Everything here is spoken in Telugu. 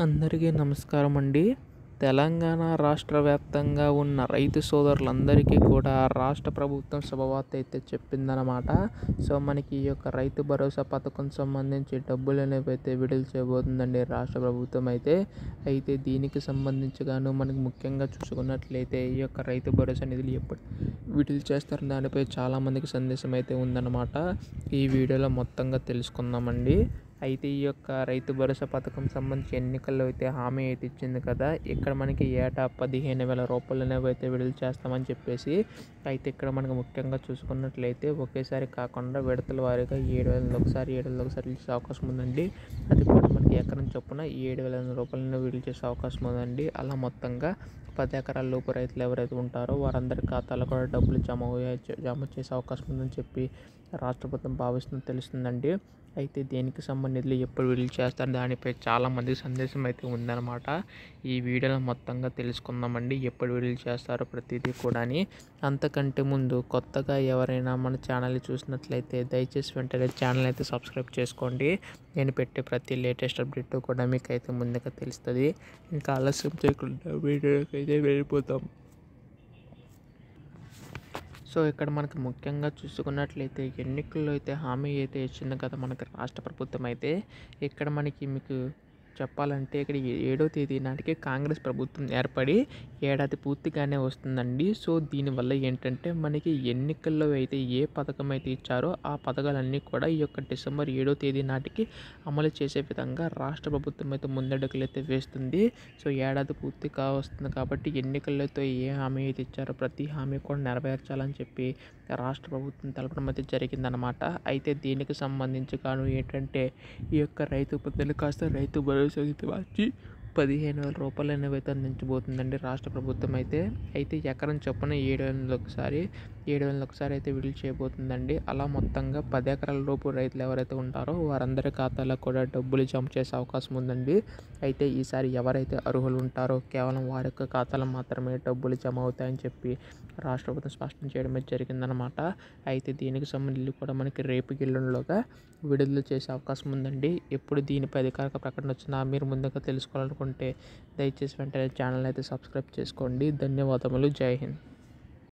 అందరికీ నమస్కారం అండి. తెలంగాణ రాష్ట్ర వ్యాప్తంగా ఉన్న రైతు సోదరులందరికీ కూడా రాష్ట్ర ప్రభుత్వం శుభవార్త అయితే చెప్పిందనమాట. సో మనకి ఈ యొక్క రైతు భరోసా పథకం సంబంధించి డబ్బులు అనేవి అయితే విడుదల చేయబోతుందండి రాష్ట్ర ప్రభుత్వం అయితే దీనికి సంబంధించి గాను మనకి ముఖ్యంగా చూసుకున్నట్లయితే ఈ యొక్క రైతు భరోసా నిధులు ఎప్పుడు విడుదల చేస్తారు దానిపై చాలామందికి సందేశం అయితే ఉందన్నమాట. ఈ వీడియోలో మొత్తంగా తెలుసుకుందామండి. అయితే ఈ యొక్క రైతు భరోసా పథకం సంబంధించి ఎన్నికల్లో అయితే హామీ అయితే ఇచ్చింది కదా, ఇక్కడ మనకి ఏటా 15,000 రూపాయలు అనేవి అయితే విడుదల చేస్తామని చెప్పేసి అయితే ఇక్కడ మనకు ముఖ్యంగా చూసుకున్నట్లయితే ఒకేసారి కాకుండా విడతల వారీగా 7,000 ఒకసారి 7,000 ఒకసారి ఇచ్చే అవకాశం ఉందండి. అది కూడా మనకి ఎకరం చొప్పున 7,000 రూపాయలను విడుదల చేసే అవకాశం ఉందండి. అలా మొత్తంగా 10 ఎకరాల లోపు రైతులు ఎవరైతే ఉంటారో వారందరి ఖాతాలో కూడా డబ్బులు జమ చేసే అవకాశం ఉందని చెప్పి రాష్ట్ర ప్రభుత్వం భావిస్తుందని తెలుస్తుందండి. అయితే దేనికి సంబంధించి ఎప్పుడు విడుదల చేస్తారు దానిపై చాలామందికి సందేశం అయితే ఉందన్నమాట. ఈ వీడియోలో మొత్తంగా తెలుసుకుందామండి ఎప్పుడు విడుదల చేస్తారో ప్రతిదీ కూడా. అంతకంటే ముందు కొత్తగా ఎవరైనా మన ఛానల్ని చూసినట్లయితే దయచేసి వెంటనే ఛానల్ అయితే సబ్స్క్రైబ్ చేసుకోండి. నేను పెట్టే ప్రతి లేటెస్ట్ అప్డేట్ కూడా మీకు అయితే ముందుగా తెలుస్తుంది. ఇంకా ఆలస్యం చేయకుండా వీడియోకి అయితే వెళ్ళిపోతాం. సో ఇక్కడ మనకి ముఖ్యంగా చూసుకున్నట్లయితే ఎన్నికల్లో అయితే హామీ అయితే ఇచ్చింది కదా మనకి రాష్ట్ర ప్రభుత్వం అయితే. ఇక్కడ మీకు చెప్పాలంటే ఇక్కడ 7వ తేదీ నాటికి కాంగ్రెస్ ప్రభుత్వం ఏర్పడి ఏడాది పూర్తిగానే వస్తుందండి. సో దీనివల్ల ఏంటంటే మనకి ఎన్నికల్లో అయితే ఏ పథకం అయితే ఇచ్చారో ఆ పథకాలన్నీ కూడా ఈ యొక్క డిసెంబర్ 7వ తేదీ నాటికి అమలు చేసే విధంగా రాష్ట్ర ప్రభుత్వం అయితే ముందడుగులు అయితే వేస్తుంది. సో ఏడాది పూర్తి వస్తుంది కాబట్టి ఎన్నికలతో ఏ హామీ అయితే ఇచ్చారో ప్రతి హామీ కూడా నెరవేర్చాలని చెప్పి రాష్ట్ర ప్రభుత్వం తెలపడం అయితే జరిగిందనమాట. అయితే దీనికి సంబంధించి గాను ఏంటంటే ఈ యొక్క రైతు పొద్దులు కాస్త రైతు భరోసా అయితే మార్చి 15,000 రూపాయలు అనేవి అయితే అందించబోతుందండి రాష్ట్ర ప్రభుత్వం అయితే ఎకరం చొప్పున 7,000 ఒకసారి అయితే విడుదల చేయబోతుందండి. అలా మొత్తంగా 10 ఎకరాల లోపు రైతులు ఎవరైతే ఉంటారో వారందరి ఖాతాలో కూడా డబ్బులు జమ చేసే అవకాశం ఉందండి. అయితే ఈసారి ఎవరైతే అర్హులు ఉంటారో కేవలం వారి యొక్క ఖాతాలో మాత్రమే డబ్బులు జమ అవుతాయని చెప్పి రాష్ట్ర ప్రభుత్వం స్పష్టం చేయడం జరిగిందనమాట. అయితే దీనికి సంబంధించి కూడా మనకి రేపు ఎల్లుండిలోగా విడుదల చేసే అవకాశం ఉందండి. ఎప్పుడు దీనిపై అధికారిక ప్రకటన వచ్చినా మీరు ముందుగా తెలుసుకోవాలనుకుంటే దయచేసి వెంటనే ఛానల్ అయితే సబ్స్క్రైబ్ చేసుకోండి. ధన్యవాదములు. జై హింద్.